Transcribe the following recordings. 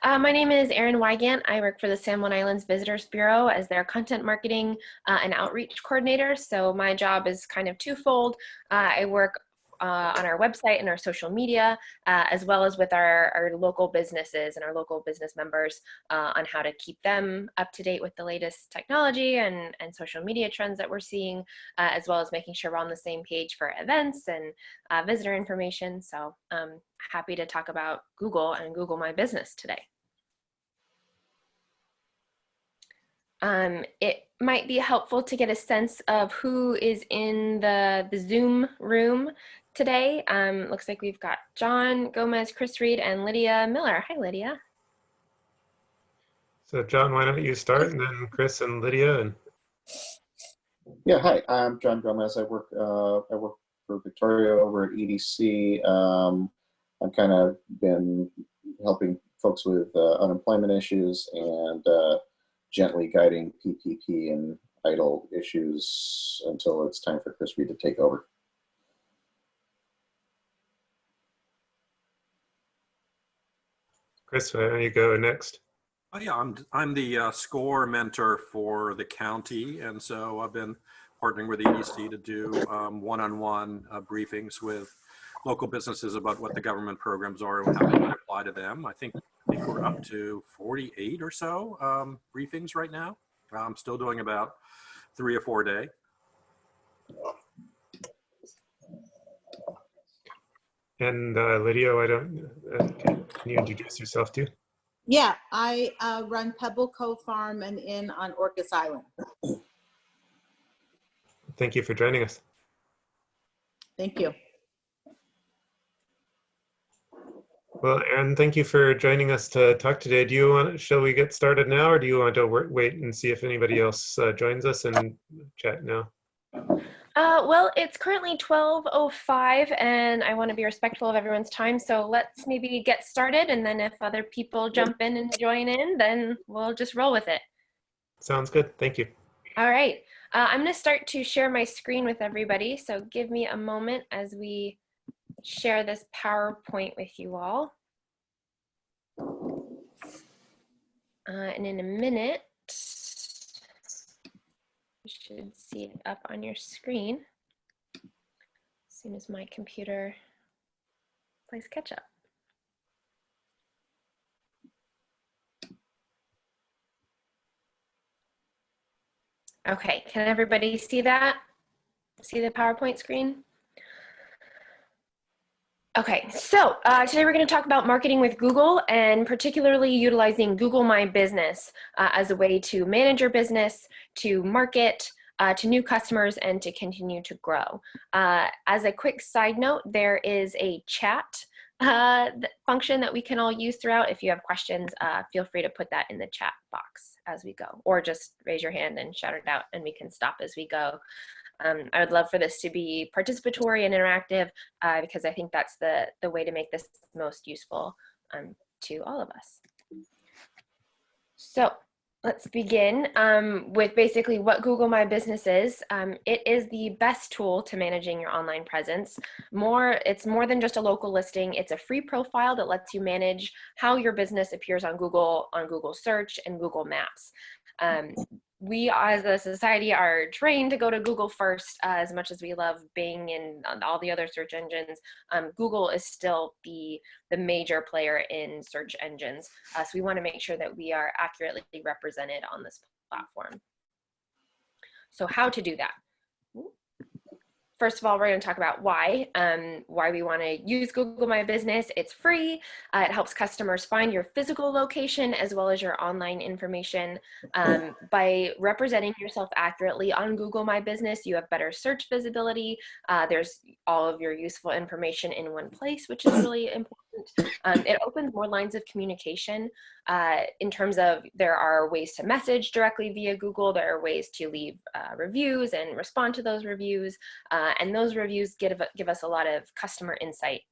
My name is Erin Wygant. I work for the San Juan Islands Visitors Bureau as their content marketing and outreach coordinator. So my job is kind of twofold. I work on our website and our social media, as well as with our local businesses and our local business members on how to keep them up to date with the latest technology and social media trends that we're seeing, as well as making sure we're on the same page for events and visitor information. So happy to talk about Google and Google My Business today. It might be helpful to get a sense of who is in the Zoom room today. Looks like we've got John Gomez, Chris Reed, and Lydia Miller. Hi, Lydia. So John, why don't you start, and then Chris and Lydia. And yeah, hi, I'm John Gomez. I work for Victoria over at EDC. I've kind of been helping folks with unemployment issues and gently guiding PPP and idle issues until it's time for Chris Reed to take over. Chris, why don't you go next? Oh yeah, I'm the SCORE mentor for the county, and so I've been partnering with EDC to do one-on-one briefings with local businesses about what the government programs are and how they might apply to them. I think we're up to 48 or so briefings right now. I'm still doing about 3 or 4 a day. And Lydia, why don't can you introduce yourself too? Yeah, I run Pebble Cove Farm and Inn on Orcas Island. Thank you for joining us. Thank you. Well, Erin, thank you for joining us to talk today. Shall we get started now, or do you want to wait and see if anybody else joins us and chat now? Well, it's currently 12:05 and I want to be respectful of everyone's time. So let's maybe get started, and then if other people jump in and join in, then we'll just roll with it. Sounds good. Thank you. All right. I'm going to start to share my screen with everybody. So give me a moment as we share this PowerPoint with you all. And in a minute, you should see it up on your screen as soon as my computer plays catch up. Okay, can everybody see that? See the PowerPoint screen? Okay, so today we're going to talk about marketing with Google, and particularly utilizing Google My Business as a way to manage your business, to market to new customers, and to continue to grow. As a quick side note, there is a chat function that we can all use throughout. If you have questions, feel free to put that in the chat box as we go, or just raise your hand and shout it out and we can stop as we go. I would love for this to be participatory and interactive because I think that's the way to make this most useful to all of us. So let's begin with basically what Google My Business is. It is the best tool to managing your online presence. It's more than just a local listing. It's a free profile that lets you manage how your business appears on Google search and Google Maps. We as a society are trained to go to Google first. As much as we love Bing and all the other search engines, Google is still the major player in search engines. So we want to make sure that we are accurately represented on this platform. So how to do that? First of all, we're going to talk about why we want to use Google My Business. It's free. It helps customers find your physical location as well as your online information. By representing yourself accurately on Google My Business, you have better search visibility. There's all of your useful information in one place, which is really important. It opens more lines of communication in terms of there are ways to message directly via Google. There are ways to leave reviews and respond to those reviews. And those reviews give us a lot of customer insight.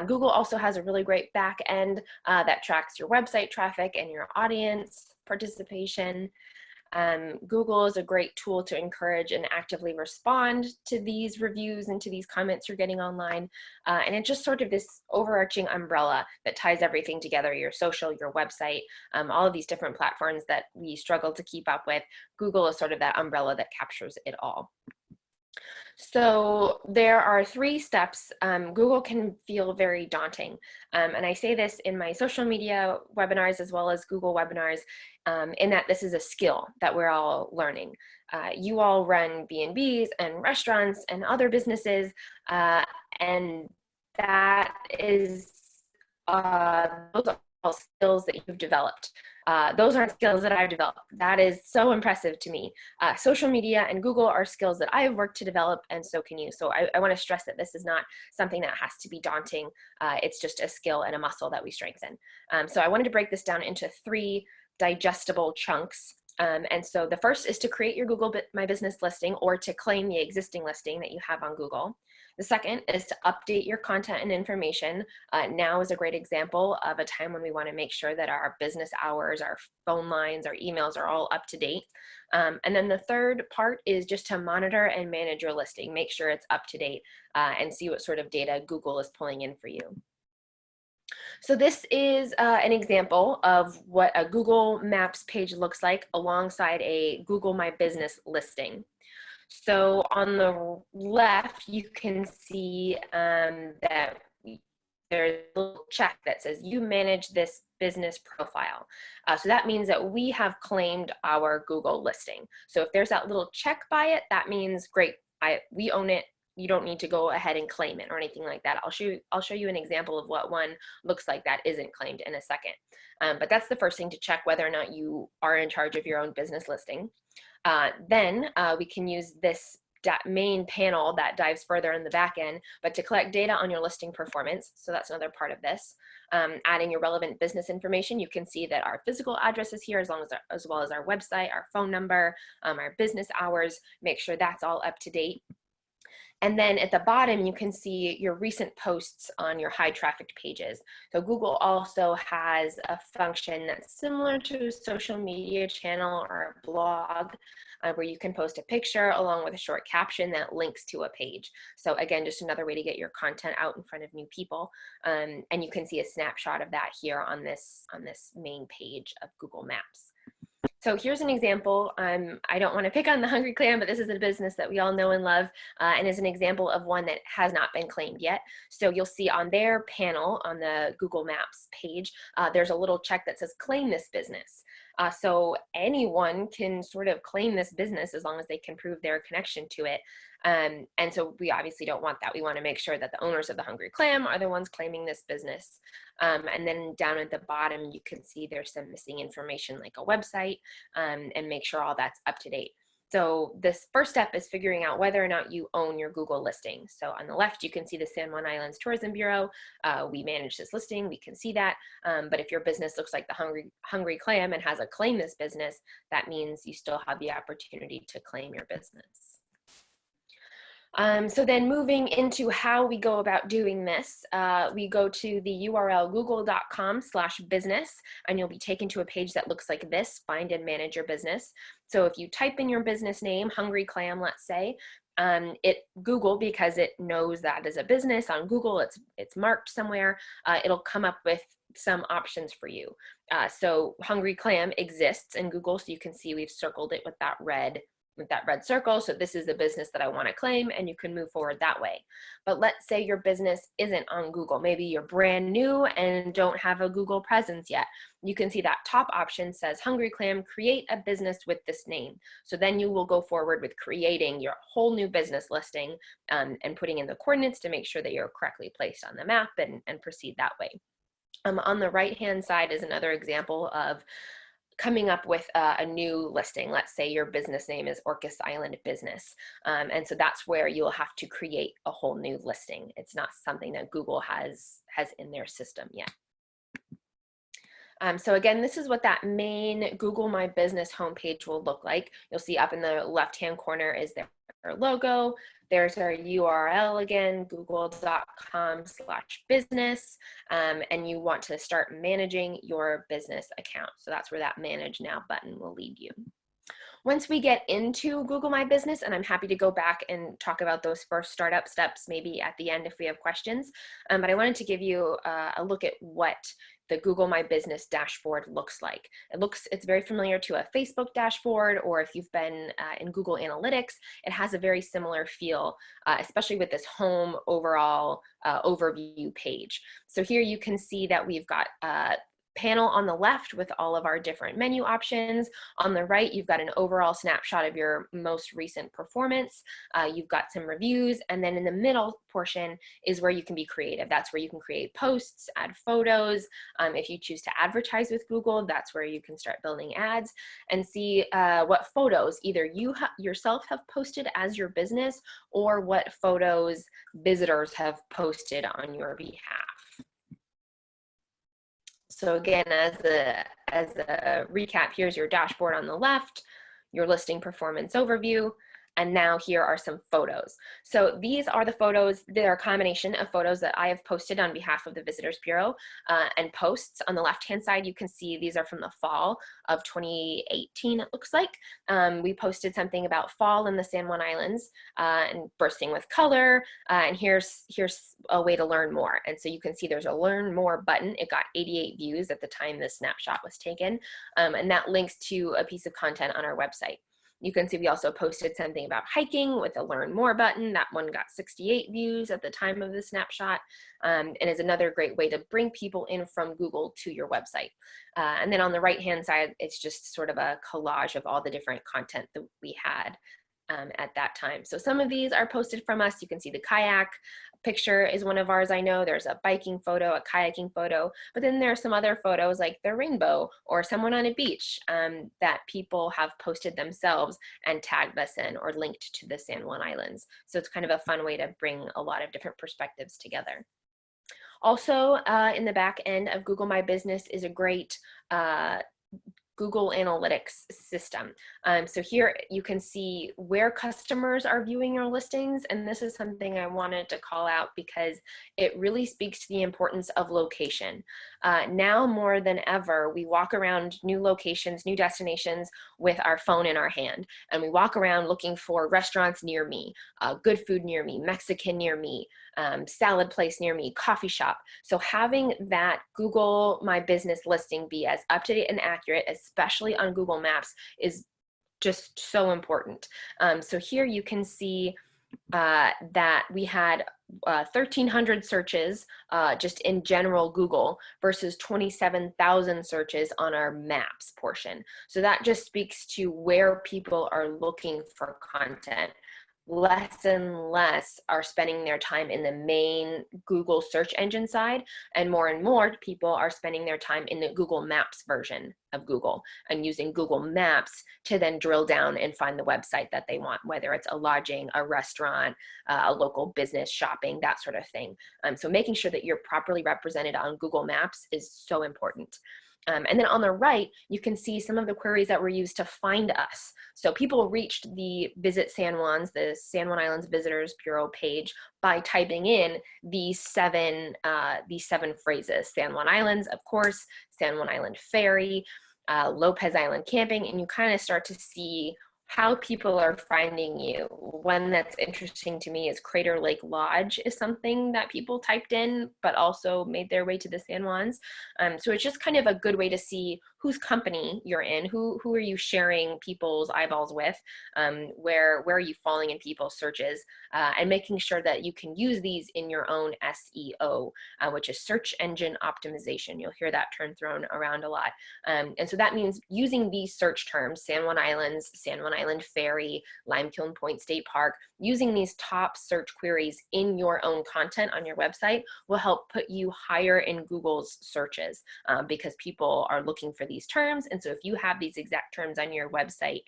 Google also has a really great back end that tracks your website traffic and your audience participation. Google is a great tool to encourage and actively respond to these reviews and to these comments you're getting online. And it's just sort of this overarching umbrella that ties everything together, your social, your website, all of these different platforms that we struggle to keep up with. Google is sort of that umbrella that captures it all. So there are 3 steps. Google can feel very daunting. And I say this in my social media webinars as well as Google webinars, in that this is a skill that we're all learning. You all run B&Bs and restaurants and other businesses, and that is, those are all skills that you've developed. Those aren't skills that I've developed. That is so impressive to me. Social media and Google are skills that I have worked to develop, and so can you. So I want to stress that this is not something that has to be daunting. It's just a skill and a muscle that we strengthen. So I wanted to break this down into 3 digestible chunks. And so the first is to create your Google My Business listing, or to claim the existing listing that you have on Google. The second is to update your content and information. Now is a great example of a time when we want to make sure that our business hours, our phone lines, our emails are all up to date. And then the third part is just to monitor and manage your listing. Make sure it's up to date, and see what sort of data Google is pulling in for you. So this is an example of what a Google Maps page looks like alongside a Google My Business listing. So on the left, you can see that there's a little check that says you manage this business profile. So that means that we have claimed our Google listing. So if there's that little check by it, that means great, we own it. You don't need to go ahead and claim it or anything like that. I'll show you an example of what one looks like that isn't claimed in a second. But that's the first thing to check, whether or not you are in charge of your own business listing. Then we can use this main panel that dives further in the back end, but to collect data on your listing performance. So that's another part of this. Adding your relevant business information, you can see that our physical address is here, as well as our website, our phone number, our business hours. Make sure that's all up to date. And then at the bottom, you can see your recent posts on your high trafficked pages. So Google also has a function that's similar to a social media channel or a blog, where you can post a picture along with a short caption that links to a page. So again, just another way to get your content out in front of new people. And you can see a snapshot of that here on this main page of Google Maps. So here's an example. I don't want to pick on the Hungry Clam, but this is a business that we all know and love, and is an example of one that has not been claimed yet. So you'll see on their panel on the Google Maps page, there's a little check that says claim this business. So anyone can sort of claim this business as long as they can prove their connection to it. And so we obviously don't want that. We want to make sure that the owners of the Hungry Clam are the ones claiming this business. And then down at the bottom, you can see there's some missing information like a website, and make sure all that's up to date. So this first step is figuring out whether or not you own your Google listing. So on the left, you can see the San Juan Islands Tourism Bureau. We manage this listing, we can see that. But if your business looks like the Hungry Clam and has a claim this business, that means you still have the opportunity to claim your business. So then moving into how we go about doing this, we go to the URL google.com/business, and you'll be taken to a page that looks like this, find and manage your business. So if you type in your business name, Hungry Clam, let's say, Google, because it knows that as a business on Google, it's marked somewhere, it'll come up with some options for you. So Hungry Clam exists in Google, so you can see we've circled it with that red circle. So this is the business that I want to claim, and you can move forward that way. But let's say your business isn't on Google. Maybe you're brand new and don't have a Google presence yet. You can see that top option says Hungry Clam, create a business with this name. So then you will go forward with creating your whole new business listing, and putting in the coordinates to make sure that you're correctly placed on the map, and proceed that way. On the right-hand side is another example of coming up with a new listing. Let's say your business name is Orcas Island Business. And so that's where you'll have to create a whole new listing. It's not something that Google has in their system yet. So again, this is what that main Google My Business homepage will look like. You'll see up in the left-hand corner is their logo. There's our URL again, google.com/business, and you want to start managing your business account. So that's where that Manage Now button will lead you. Once we get into Google My Business, and I'm happy to go back and talk about those first startup steps maybe at the end if we have questions, but I wanted to give you a look at what the Google My Business dashboard looks like. It's very familiar to a Facebook dashboard, or if you've been in Google Analytics, it has a very similar feel, especially with this home overall overview page. So here you can see that we've got panel on the left with all of our different menu options. On the right, you've got an overall snapshot of your most recent performance. You've got some reviews, and then in the middle portion is where you can be creative. That's where you can create posts, add photos. If you choose to advertise with Google, that's where you can start building ads and see what photos either you yourself have posted as your business, or what photos visitors have posted on your behalf. So again, as a recap, here's your dashboard on the left, your listing performance overview, and now here are some photos. So these are the photos. They're a combination of photos that I have posted on behalf of the Visitors Bureau and posts. On the left-hand side, you can see these are from the fall of 2018, it looks like. We posted something about fall in the San Juan Islands and bursting with color. And here's a way to learn more. And so you can see there's a learn more button. It got 88 views at the time this snapshot was taken. And that links to a piece of content on our website. You can see we also posted something about hiking with a learn more button. That one got 68 views at the time of the snapshot, and is another great way to bring people in from Google to your website. And then on the right hand side, it's just sort of a collage of all the different content that we had at that time. So some of these are posted from us. You can see the kayak picture is one of ours. I know there's a biking photo, a kayaking photo, but then there are some other photos like the rainbow or someone on a beach that people have posted themselves and tagged us in or linked to the San Juan Islands. So it's kind of a fun way to bring a lot of different perspectives together. Also, in the back end of Google My Business is a great Google Analytics system. So here you can see where customers are viewing your listings, and this is something I wanted to call out because it really speaks to the importance of location. Now more than ever, we walk around new locations, new destinations with our phone in our hand, and we walk around looking for restaurants near me, good food near me, Mexican near me, salad place near me, coffee shop. So having that Google My Business listing be as up to date and accurate, especially on Google Maps, is just so important. So here you can see that we had 1,300 searches just in general Google versus 27,000 searches on our maps portion. So that just speaks to where people are looking for content. Less and less are spending their time in the main Google search engine side, and more people are spending their time in the Google Maps version of Google and using Google Maps to then drill down and find the website that they want, whether it's a lodging, a restaurant, a local business, shopping, that sort of thing. So making sure that you're properly represented on Google Maps is so important. And then on the right, you can see some of the queries that were used to find us. So people reached the Visit San Juan's, the San Juan Islands Visitors Bureau page by typing in these seven phrases: San Juan Islands, of course, San Juan Island Ferry, Lopez Island Camping, and you kind of start to see how people are finding you. One that's interesting to me is Crater Lake Lodge is something that people typed in, but also made their way to the San Juans. So it's just kind of a good way to see whose company you're in, who are you sharing people's eyeballs with, where are you falling in people's searches, and making sure that you can use these in your own SEO, which is search engine optimization. You'll hear that term thrown around a lot. And so that means using these search terms, San Juan Islands, San Juan Island Ferry, Limekiln Point State Park, using these top search queries in your own content on your website will help put you higher in Google's searches because people are looking for these terms. And so if you have these exact terms on your website,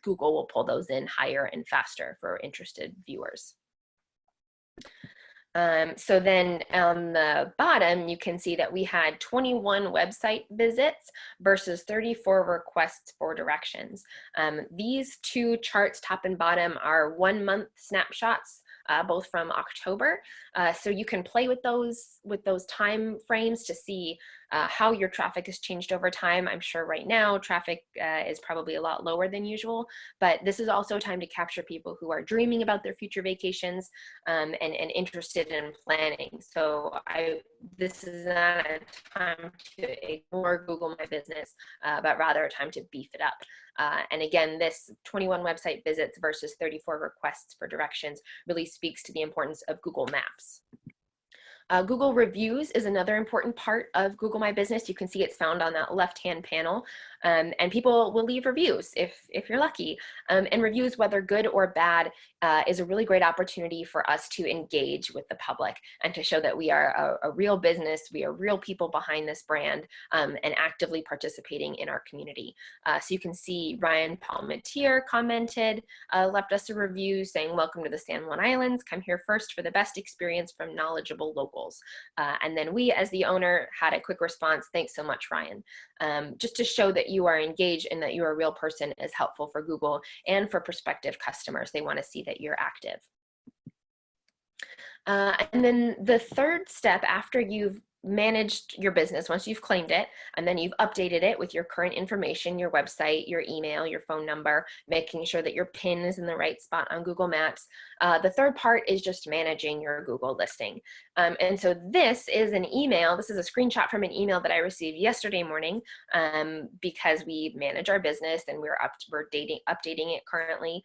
Google will pull those in higher and faster for interested viewers. So then on the bottom, you can see that we had 21 website visits versus 34 requests for directions. These two charts, top and bottom, are 1 month snapshots, both from October. So you can play with those time frames to see how your traffic has changed over time. I'm sure right now traffic is probably a lot lower than usual, but this is also a time to capture people who are dreaming about their future vacations and interested in planning. So this is not a time to ignore Google My Business, but rather a time to beef it up. And again, this 21 website visits versus 34 requests for directions really speaks to the importance of Google Maps. Google reviews is another important part of Google My Business. You can see it's found on that left-hand panel, and people will leave reviews if you're lucky. And reviews, whether good or bad, is a really great opportunity for us to engage with the public and to show that we are a real business, we are real people behind this brand, and actively participating in our community. So you can see Ryan Palmetier commented, left us a review saying, "Welcome to the San Juan Islands. Come here first for the best experience from knowledgeable locals." And then we, as the owner, had a quick response. "Thanks so much, Ryan." Just to show that you are engaged and that you're a real person is helpful for Google and for prospective customers. They want to see that you're active. And then the third step after you've managed your business, once you've claimed it, and then you've updated it with your current information, your website, your email, your phone number, making sure that your PIN is in the right spot on Google Maps. The third part is just managing your Google listing. And so this is an email, this is a screenshot from an email that I received yesterday morning because we manage our business and we're updating it currently.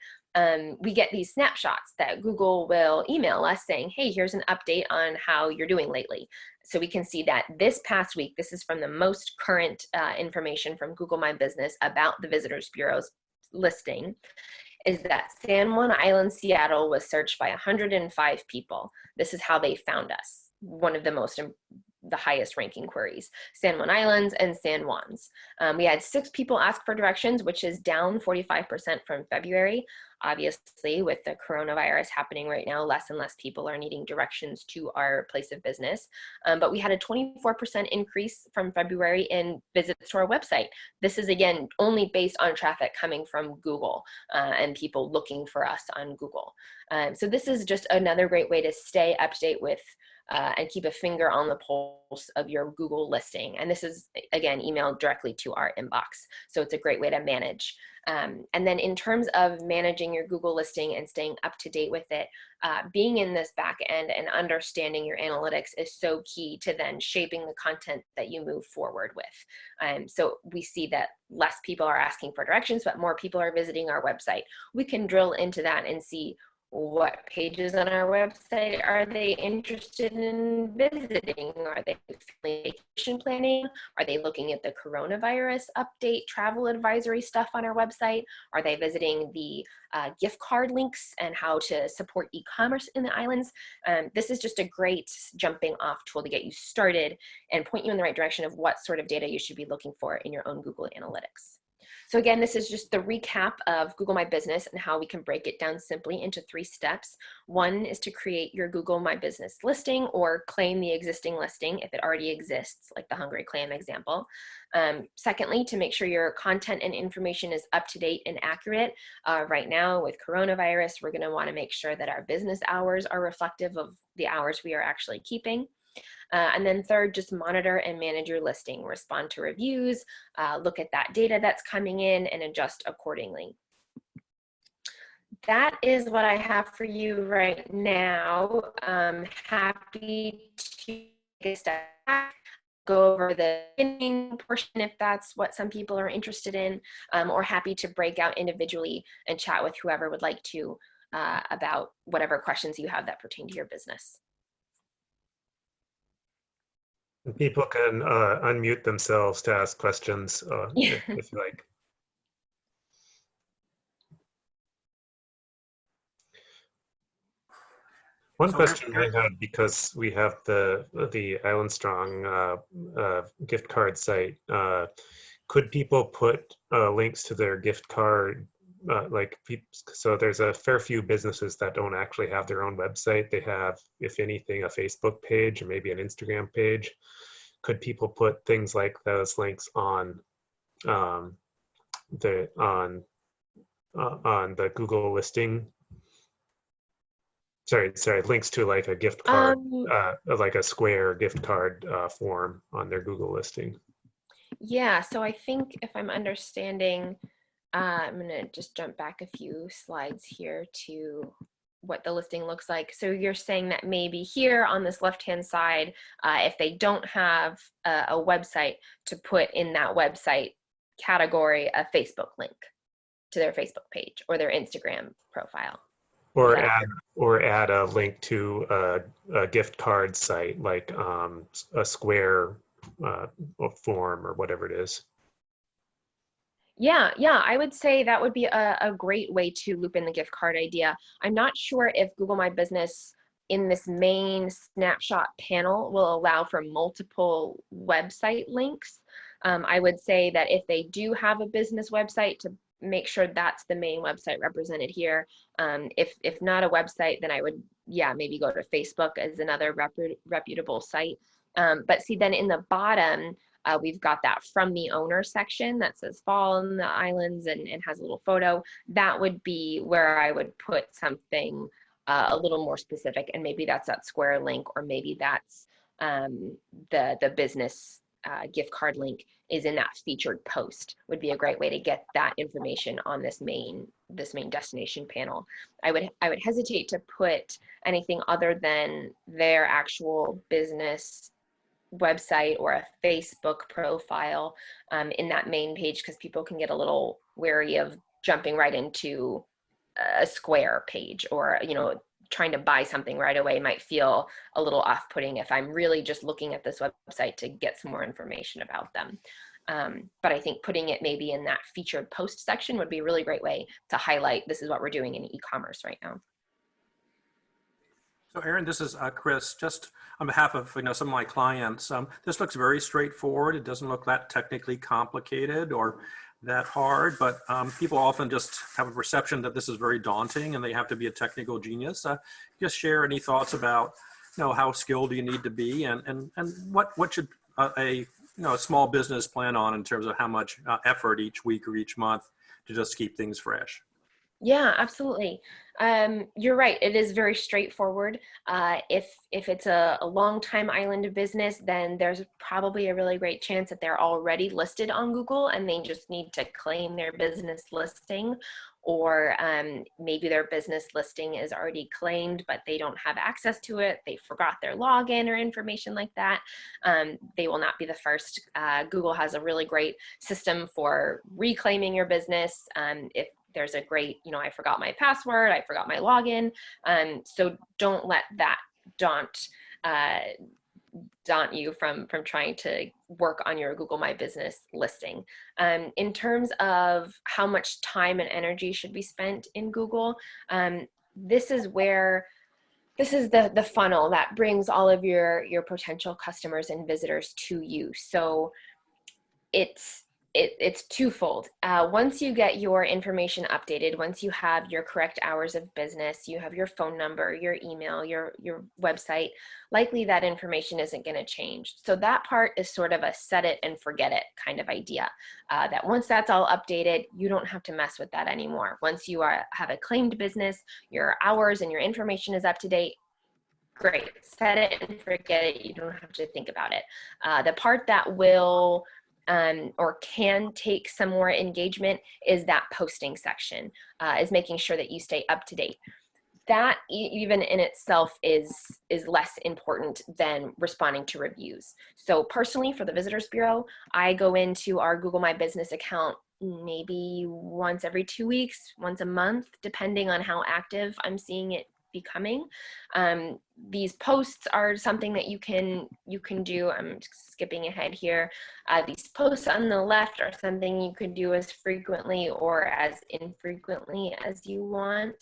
We get these snapshots that Google will email us saying, "Hey, here's an update on how you're doing lately." So we can see that this past week, this is from the most current information from Google My Business about the Visitors Bureau's listing, is that San Juan Islands, Seattle was searched by 105 people. This is how they found us. One of the highest ranking queries, San Juan Islands and San Juans. We had 6 people ask for directions, which is down 45% from February. Obviously, with the coronavirus happening right now, less and less people are needing directions to our place of business. But we had a 24% increase from February in visits to our website. This is, again, only based on traffic coming from Google and people looking for us on Google. So this is just another great way to stay up to date with and keep a finger on the pulse of your Google listing. And this is, again, emailed directly to our inbox. So it's a great way to manage. And then in terms of managing your Google listing and staying up to date with it, being in this back end and understanding your analytics is so key to then shaping the content that you move forward with. So we see that less people are asking for directions, but more people are visiting our website. We can drill into that and see what pages on our website are they interested in visiting? Are they vacation planning? Are they looking at the coronavirus update, travel advisory stuff on our website? Are they visiting the gift card links and how to support e-commerce in the islands? This is just a great jumping off tool to get you started and point you in the right direction of what sort of data you should be looking for in your own Google Analytics. So again, this is just the recap of Google My Business and how we can break it down simply into 3 steps. One is to create your Google My Business listing or claim the existing listing if it already exists, like the Hungry Clam example. Secondly, to make sure your content and information is up to date and accurate. Right now with coronavirus, we're gonna wanna make sure that our business hours are reflective of the hours we are actually keeping. And then third, just monitor and manage your listing, respond to reviews, look at that data that's coming in and adjust accordingly. That is what I have for you right now. I'm happy to take a step back, go over the beginning portion if that's what some people are interested in, or happy to break out individually and chat with whoever would like to about whatever questions you have that pertain to your business. People can unmute themselves to ask questions if you like. One question I had, because we have the Island Strong gift card site, could people put links to their gift card? So there's a fair few businesses that don't actually have their own website. They have, if anything, a Facebook page or maybe an Instagram page. Could people put things like those links on the Google listing sorry, links to like a gift card, Um, like a Square gift card form on their Google listing. yeah, so I think if I'm understanding, I'm gonna just jump back a few slides here to what the listing looks like. So you're saying that maybe here on this left-hand side, if they don't have a website, to put in that website category a Facebook link to their Facebook page or their Instagram profile. Or add a link to a gift card site like a Square form or whatever it is. Yeah, I would say that would be a great way to loop in the gift card idea. I'm not sure if Google My Business in this main snapshot panel will allow for multiple website links. I would say that if they do have a business website, to make sure that's the main website represented here. If not a website, then I would, yeah, maybe go to Facebook as another reputable site. But see, then in the bottom, we've got that from the owner section that says fall in the islands and has a little photo. That would be where I would put something a little more specific, and maybe that's that Square link, or maybe that's the business gift card link is in that featured post. Would be a great way to get that information on this main destination panel. I would hesitate to put anything other than their actual business website or a Facebook profile in that main page, because people can get a little wary of jumping right into a Square page, or trying to buy something right away might feel a little off-putting if I'm really just looking at this website to get some more information about them. But I think putting it maybe in that featured post section would be a really great way to highlight this is what we're doing in e-commerce right now. So Erin, this is Chris. Just on behalf of some of my clients, this looks very straightforward. It doesn't look that technically complicated or that hard, but people often just have a perception that this is very daunting and they have to be a technical genius. Just share any thoughts about how skilled you need to be, and what should a small business plan on in terms of how much effort each week or each month to just keep things fresh. Yeah, absolutely. You're right. It is very straightforward. If it's a long time island business, then there's probably a really great chance that they're already listed on Google and they just need to claim their business listing, or maybe their business listing is already claimed, but they don't have access to it. They forgot their login or information like that. They will not be the first. Google has a really great system for reclaiming your business. If there's a great, I forgot my password, I forgot my login. So don't let that daunt you from trying to work on your Google My Business listing. In terms of how much time and energy should be spent in Google, this is the funnel that brings all of your potential customers and visitors to you. So it's twofold. Once you get your information updated, once you have your correct hours of business, you have your phone number, your email, your website, likely that information isn't going to change. So that part is sort of a set it and forget it kind of idea, that once that's all updated, you don't have to mess with that anymore. Once you have a claimed business, your hours and your information is up to date, great, set it and forget it. You don't have to think about it. The part that will or can take some more engagement is that posting section, is making sure that you stay up to date. That even in itself is less important than responding to reviews. So personally, for the Visitors Bureau, I go into our Google My Business account maybe once every 2 weeks, once a month, depending on how active I'm seeing it becoming. These posts are something that you can do. I'm skipping ahead here. These posts on the left are something you could do as frequently or as infrequently as you want.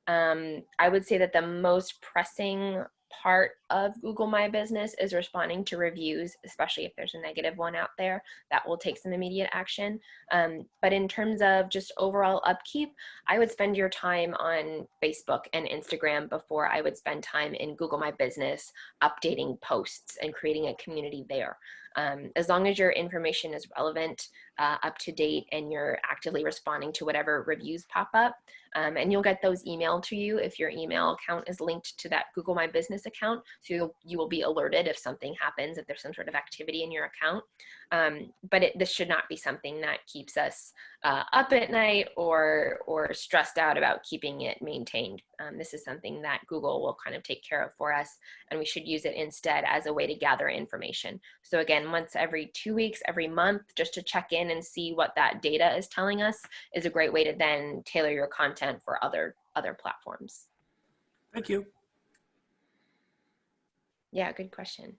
I would say that the most pressing part of Google My Business is responding to reviews, especially if there's a negative one out there. That will take some immediate action. But in terms of just overall upkeep, I would spend your time on Facebook and Instagram before I would spend time in Google My Business updating posts and creating a community there. As long as your information is relevant, up to date, and you're actively responding to whatever reviews pop up, and you'll get those emailed to you if your email account is linked to that Google My Business account. So you will be alerted if something happens, if there's some sort of activity in your account. But this should not be something that keeps us up at night or stressed out about keeping it maintained. This is something that Google will kind of take care of for us, and we should use it instead as a way to gather information. So again, once every 2 weeks, every month, just to check in and see what that data is telling us is a great way to then tailor your content for other platforms. Thank you. Yeah, good question.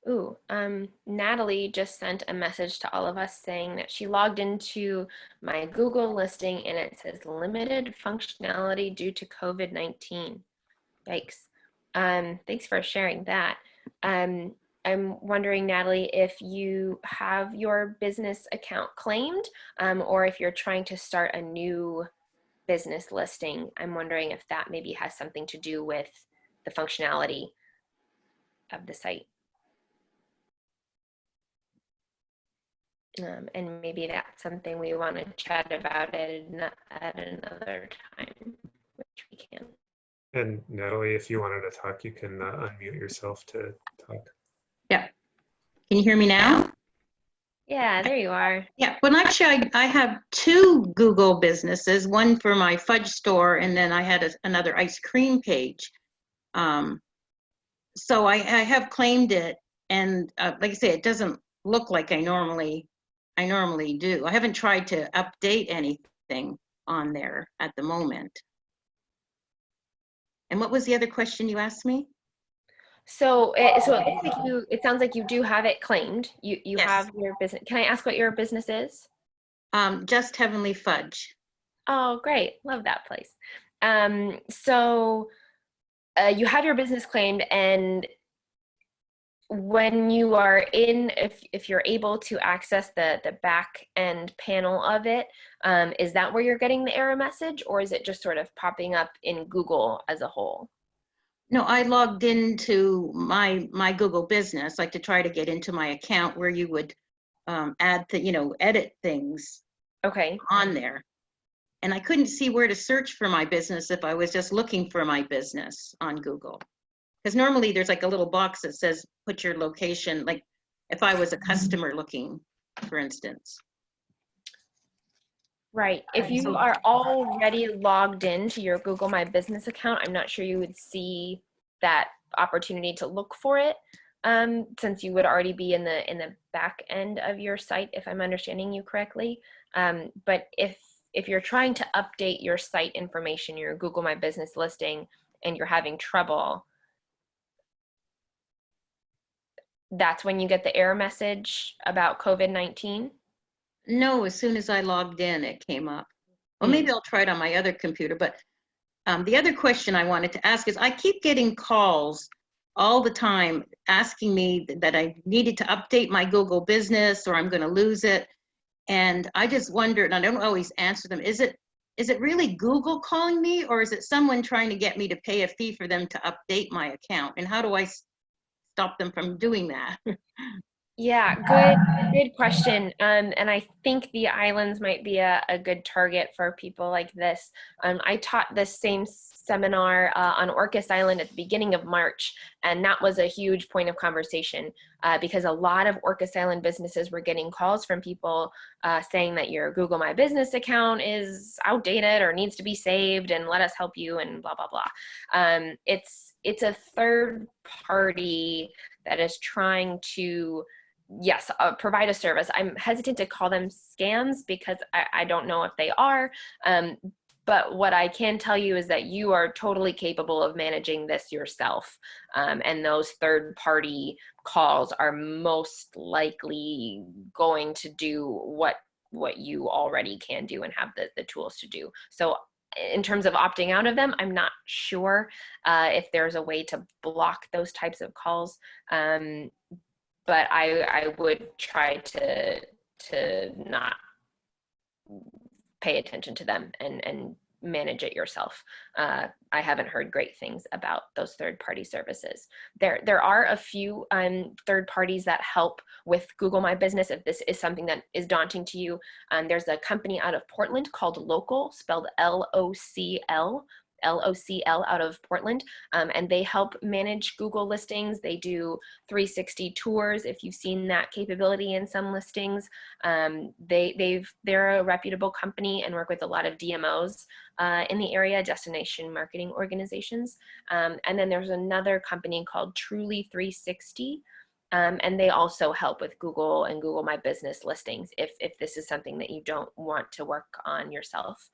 Ooh, Natalie just sent a message to all of us saying that she logged into my Google listing and it says limited functionality due to COVID-19. Yikes. Thanks for sharing that. I'm wondering, Natalie, if you have your business account claimed, or if you're trying to start a new business listing. I'm wondering if that maybe has something to do with the functionality of the site. And maybe that's something we want to chat about at another time, which we can. And Natalie, if you wanted to talk, you can unmute yourself to talk. Yeah. Can you hear me now? Yeah, there you are. Yeah. Well, actually, I have two Google businesses, one for my fudge store, and then I had another ice cream page. So I have claimed it, and like I say, it doesn't look like I normally do. I haven't tried to update anything on there at the moment. And what was the other question you asked me? So it looks like it sounds like you do have it claimed. You Yes. have your business. Can I ask what your business is? Just Heavenly Fudge. Oh, great. Love that place. So you have your business claimed, and when you are in, if you're able to access the back end panel of it, is that where you're getting the error message, or is it just sort of popping up in Google as a whole? No, I logged into my Google business, like to try to get into my account where you would add edit things Okay. on there. And I couldn't see where to search for my business if I was just looking for my business on Google. Because normally there's like a little box that says, put your location, like if I was a customer looking, for instance. Right. If you are already logged into your Google My Business account, I'm not sure you would see that opportunity to look for it, since you would already be in the back end of your site, if I'm understanding you correctly. But if you're trying to update your site information, your Google My Business listing, and you're having trouble, that's when you get the error message about COVID-19? No, as soon as I logged in, it came up. Well, maybe I'll try it on my other computer. But the other question I wanted to ask is, I keep getting calls all the time asking me that I needed to update my Google business or I'm going to lose it. And I just wondered, and I don't always answer them, is it really Google calling me, or is it someone trying to get me to pay a fee for them to update my account? And how do I stop them from doing that? Yeah, good question. And I think the islands might be a good target for people like this. I taught this same seminar on Orcas Island at the beginning of March, and that was a huge point of conversation because a lot of Orcas Island businesses were getting calls from people saying that your Google My Business account is outdated or needs to be saved, and let us help you, and blah, blah, blah. It's a third party that is trying to, yes, provide a service. I'm hesitant to call them scams because I don't know if they are, But what I can tell you is that you are totally capable of managing this yourself. And those third-party calls are most likely going to do what you already can do and have the tools to do. So in terms of opting out of them, I'm not sure if there's a way to block those types of calls. But I would try to not pay attention to them and manage it yourself. I haven't heard great things about those third-party services. There are a few third parties that help with Google My Business if this is something that is daunting to you. There's a company out of Portland called Local, spelled L-O-C-L out of Portland, and they help manage Google listings. They do 360 tours, if you've seen that capability in some listings. They're a reputable company and work with a lot of DMOs in the area, destination marketing organizations. And then there's another company called Truly 360. And they also help with Google and Google My Business listings if this is something that you don't want to work on yourself.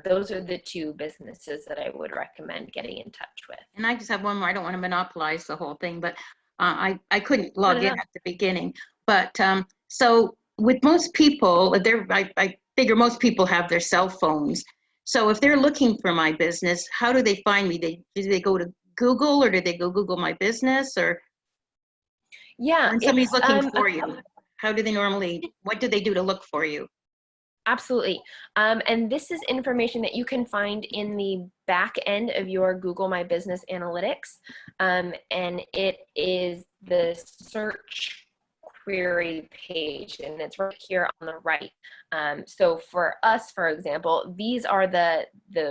Those are the two businesses that I would recommend getting in touch with. And I just have one more. I don't want to monopolize the whole thing, but I couldn't log in at the beginning. But so with most people, I figure most people have their cell phones. So if they're looking for my business, how do they find me? Do they go to Google, or do they go Google My Business? Or yeah, when somebody's looking for you, how do they normally, what do they do to look for you? Absolutely. And this is information that you can find in the back end of your Google My Business Analytics. And it is the search query page, and it's right here on the right. So for us, for example, these are the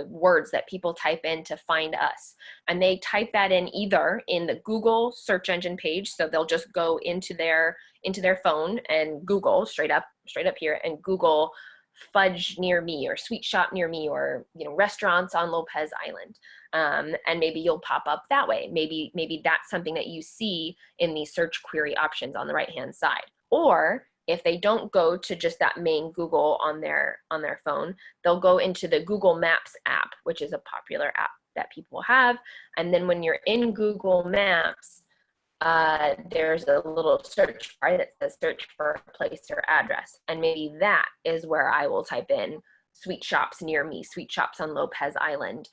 words that people type in to find us. And they type that in either in the Google search engine page, so they'll just go into their phone and Google straight up here and Google fudge near me or sweet shop near me, or restaurants on Lopez Island, and maybe you'll pop up that way. Maybe that's something that you see in the search query options on the right hand side. Or if they don't go to just that main Google on their phone, they'll go into the Google Maps app, which is a popular app that people have. And then when you're in Google Maps, there's a little search bar that says search for a place or address. And maybe that is where I will type in sweet shops near me, sweet shops on Lopez Island.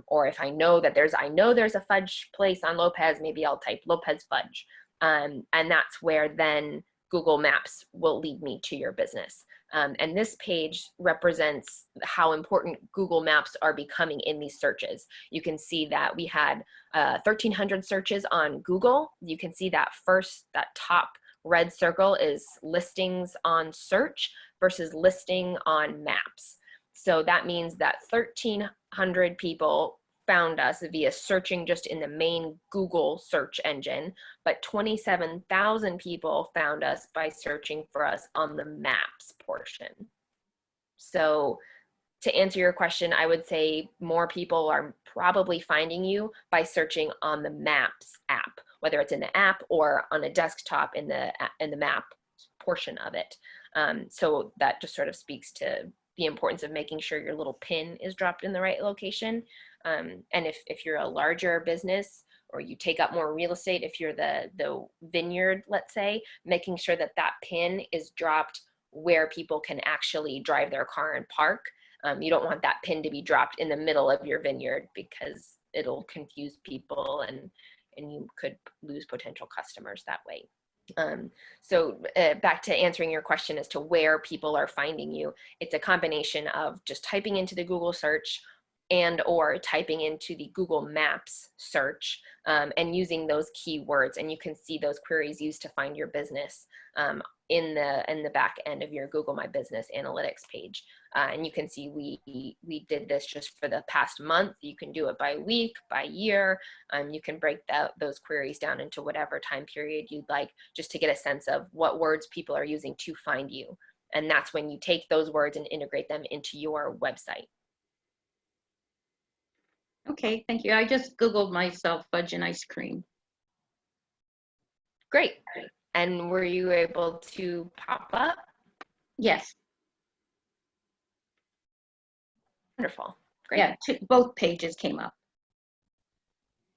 Or if I know that there's a fudge place on Lopez, maybe I'll type Lopez fudge. And that's where then Google Maps will lead me to your business. And this page represents how important Google Maps are becoming in these searches. You can see that we had 1,300 searches on Google. You can see that that top red circle is listings on search versus listing on maps. So that means that 1,300 people found us via searching just in the main Google search engine, but 27,000 people found us by searching for us on the maps portion. So to answer your question, I would say more people are probably finding you by searching on the Maps app, whether it's in the app or on a desktop in the map portion of it. So that just sort of speaks to the importance of making sure your little pin is dropped in the right location. And if you're a larger business or you take up more real estate, if you're the vineyard, let's say, making sure that that pin is dropped where people can actually drive their car and park. You don't want that pin to be dropped in the middle of your vineyard because it'll confuse people and you could lose potential customers that way. So back to answering your question as to where people are finding you, it's a combination of just typing into the Google search and or typing into the Google Maps search and using those keywords, and you can see those queries used to find your business in the back end of your Google My Business Analytics page. And you can see we did this just for the past month. You can do it by week, by year. You can break those queries down into whatever time period you'd like, just to get a sense of what words people are using to find you. And that's when you take those words and integrate them into your website. Okay, thank you. I just Googled myself fudge and ice cream. Great. And were you able to pop up? Yes. Wonderful. Great. Yeah, both pages came up.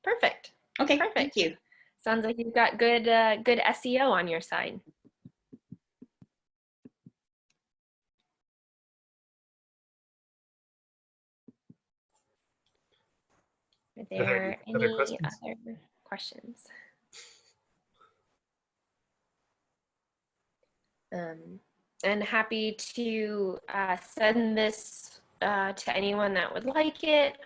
Perfect. Okay, Perfect. thank you. Sounds like you've got good good SEO on your side. Are there other any questions? other questions? And happy to send this to anyone that would like it,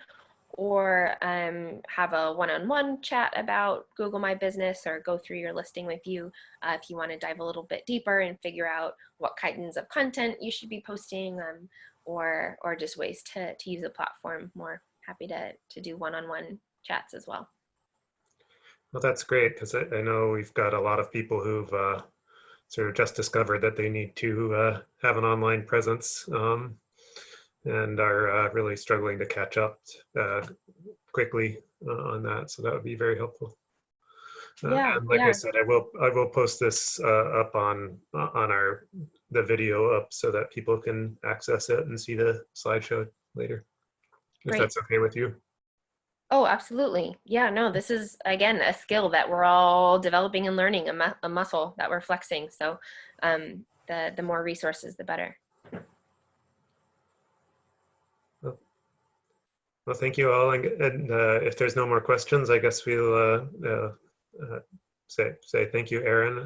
or have a one-on-one chat about Google My Business, or go through your listing with you if you want to dive a little bit deeper and figure out what kinds of content you should be posting, or just ways to use the platform more. Happy to do one-on-one chats as well. Well, that's great, because I know we've got a lot of people who've sort of just discovered that they need to have an online presence, and are really struggling to catch up quickly on that. So that would be very helpful. Yeah, and like I yeah. said, I will post this up on the video up so that people can access it and see the slideshow later, if Great. that's okay with you. Oh, absolutely. Yeah, no, this is, again, a skill that we're all developing and learning, a muscle that we're flexing. So the more resources, the better. Well, thank you all. And if there's no more questions, I guess we'll say thank you, Erin.